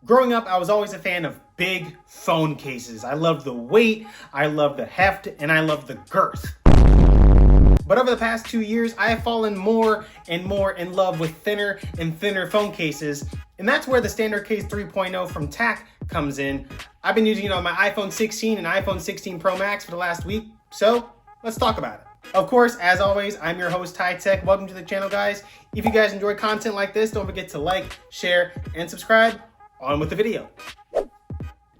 Growing up, I was always a fan of big phone cases. I loved the weight, I loved the heft, and I loved the girth. But over the past 2 years, I have fallen more and more in love with thinner and thinner phone cases, and that's where the Standard Case 3.0 from TAC comes in. I've been using it on my iPhone 16 and iPhone 16 Pro Max for the last week, so let's talk about it. Of course, as always, I'm your host, Ty Tech. Welcome to the channel, guys. If you guys enjoy content like this, don't forget to like, share, and subscribe. On with the video.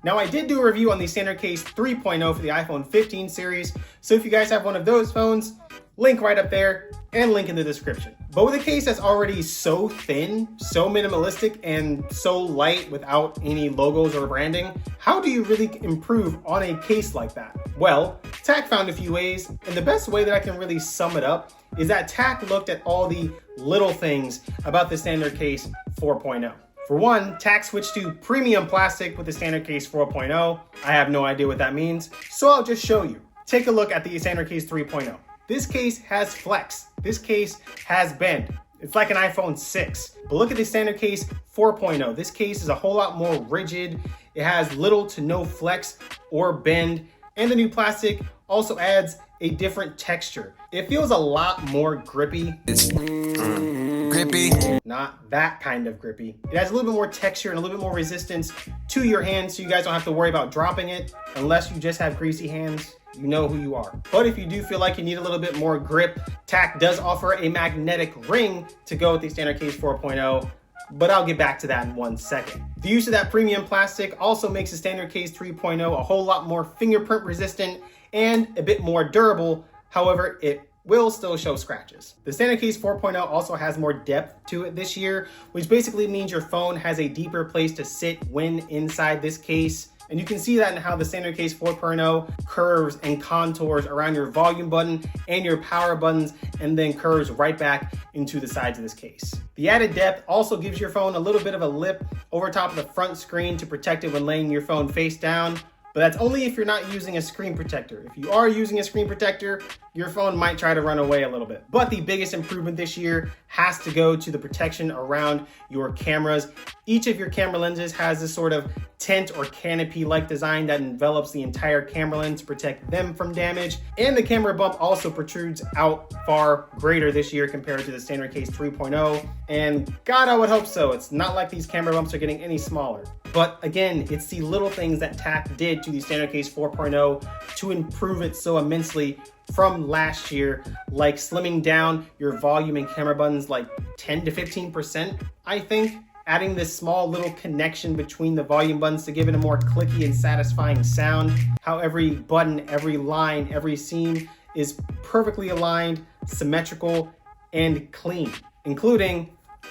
Now, I did do a review on the Standard Case 3.0 for the iPhone 15 series, so if you guys have one of those phones, link right up there and link in the description. But with a case that's already so thin, so minimalistic, and so light without any logos or branding, how do you really improve on a case like that? Well, TAC found a few ways, and the best way that I can really sum it up is that TAC looked at all the little things about the Standard Case 4.0. For one, TAC switched to premium plastic with the Standard Case 4.0. I have no idea what that means, so I'll just show you. Take a look at the Standard Case 3.0. This case has flex. This case has bend. It's like an iPhone 6. But look at the Standard Case 4.0. This case is a whole lot more rigid. It has little to no flex or bend, and the new plastic also adds a different texture. It feels a lot more grippy. It's grippy. Not that kind of grippy. It has a little bit more texture and a little bit more resistance to your hands, so you guys don't have to worry about dropping it unless you just have greasy hands. You know who you are. But if you do feel like you need a little bit more grip, TAC does offer a magnetic ring to go with the Standard Case 4.0, but I'll get back to that in 1 second. The use of that premium plastic also makes the Standard Case 3.0 a whole lot more fingerprint resistant and a bit more durable. However, it will still show scratches. The Standard Case 4.0 also has more depth to it this year, which basically means your phone has a deeper place to sit when inside this case. And you can see that in how the Standard Case 4.0 curves and contours around your volume button and your power buttons, and then curves right back into the sides of this case. The added depth also gives your phone a little bit of a lip over top of the front screen to protect it when laying your phone face down. But that's only if you're not using a screen protector. If you are using a screen protector, your phone might try to run away a little bit. But the biggest improvement this year has to go to the protection around your cameras. Each of your camera lenses has this sort of tent or canopy-like design that envelops the entire camera lens to protect them from damage. And the camera bump also protrudes out far greater this year compared to the Standard Case 3.0. And God, I would hope so. It's not like these camera bumps are getting any smaller. But again, it's the little things that TAC did to the Standard Case 4.0 to improve it so immensely from last year, like slimming down your volume and camera buttons like 10 to 15%, I think. Adding this small little connection between the volume buttons to give it a more clicky and satisfying sound. How every button, every line, every seam is perfectly aligned, symmetrical, and clean, including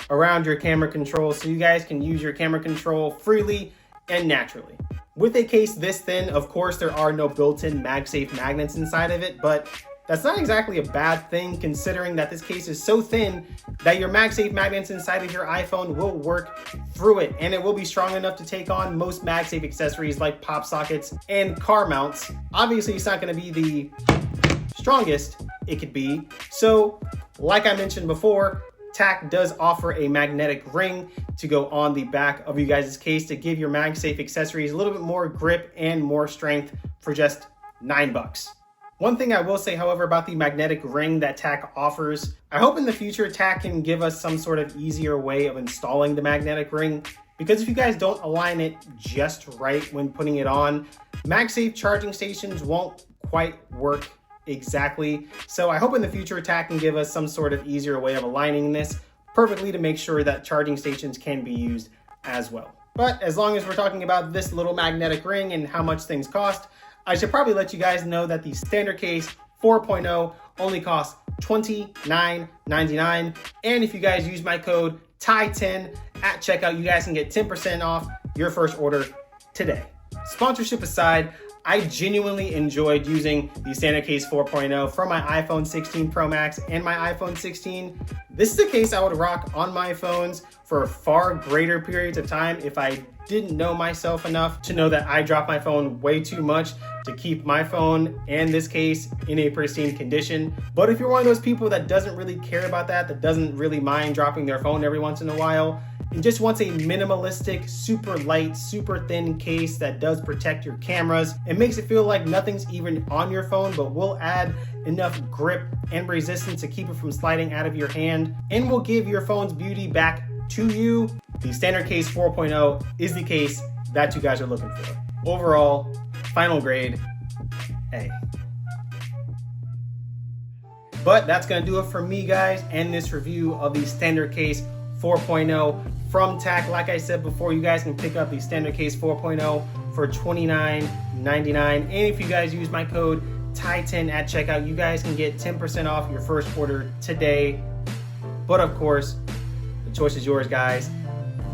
around your camera control, so you guys can use your camera control freely and naturally. With a case this thin, of course, there are no built-in MagSafe magnets inside of it, but that's not exactly a bad thing considering that this case is so thin that your MagSafe magnets inside of your iPhone will work through it, and it will be strong enough to take on most MagSafe accessories like pop sockets and car mounts. Obviously, it's not going to be the strongest it could be. So, like I mentioned before, TAC does offer a magnetic ring to go on the back of you guys' case to give your MagSafe accessories a little bit more grip and more strength for just $9. One thing I will say, however, about the magnetic ring that TAC offers, I hope in the future TAC can give us some sort of easier way of installing the magnetic ring, because if you guys don't align it just right when putting it on, MagSafe charging stations won't quite work exactly. So I hope in the future TAC can give us some sort of easier way of aligning this perfectly to make sure that charging stations can be used as well. But as long as we're talking about this little magnetic ring and how much things cost, I should probably let you guys know that the Standard Case 4.0 only costs $29.99. And if you guys use my code TY10 at checkout, you guys can get 10% off your first order today. Sponsorship aside, I genuinely enjoyed using the Standard Case 4.0 for my iPhone 16 Pro Max and my iPhone 16. This is a case I would rock on my phones for far greater periods of time if I didn't know myself enough to know that I drop my phone way too much to keep my phone and this case in a pristine condition. But if you're one of those people that doesn't really care about that doesn't really mind dropping their phone every once in a while, and just wants a minimalistic, super light, super thin case that does protect your cameras. It makes it feel like nothing's even on your phone, but will add enough grip and resistance to keep it from sliding out of your hand, and will give your phone's beauty back to you. The Standard Case 4.0 is the case that you guys are looking for. Overall, final grade, A. But that's gonna do it for me, guys, and this review of the Standard Case 4.0 from TAC. Like I said before, you guys can pick up the Standard Case 4.0 for $29.99. And if you guys use my code TAC10 at checkout, you guys can get 10% off your first order today. But of course, the choice is yours, guys.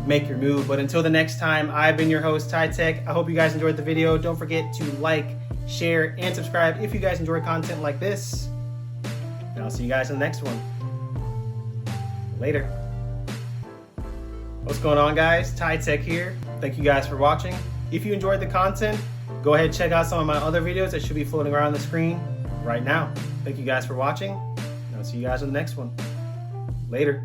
Make your move. But until the next time, I've been your host, TAC. I hope you guys enjoyed the video. Don't forget to like, share, and subscribe if you guys enjoy content like this. And I'll see you guys in the next one. Later. What's going on, guys? TAC here. Thank you guys for watching. If you enjoyed the content, go ahead and check out some of my other videos that should be floating around the screen right now. Thank you guys for watching, and I'll see you guys in the next one. Later.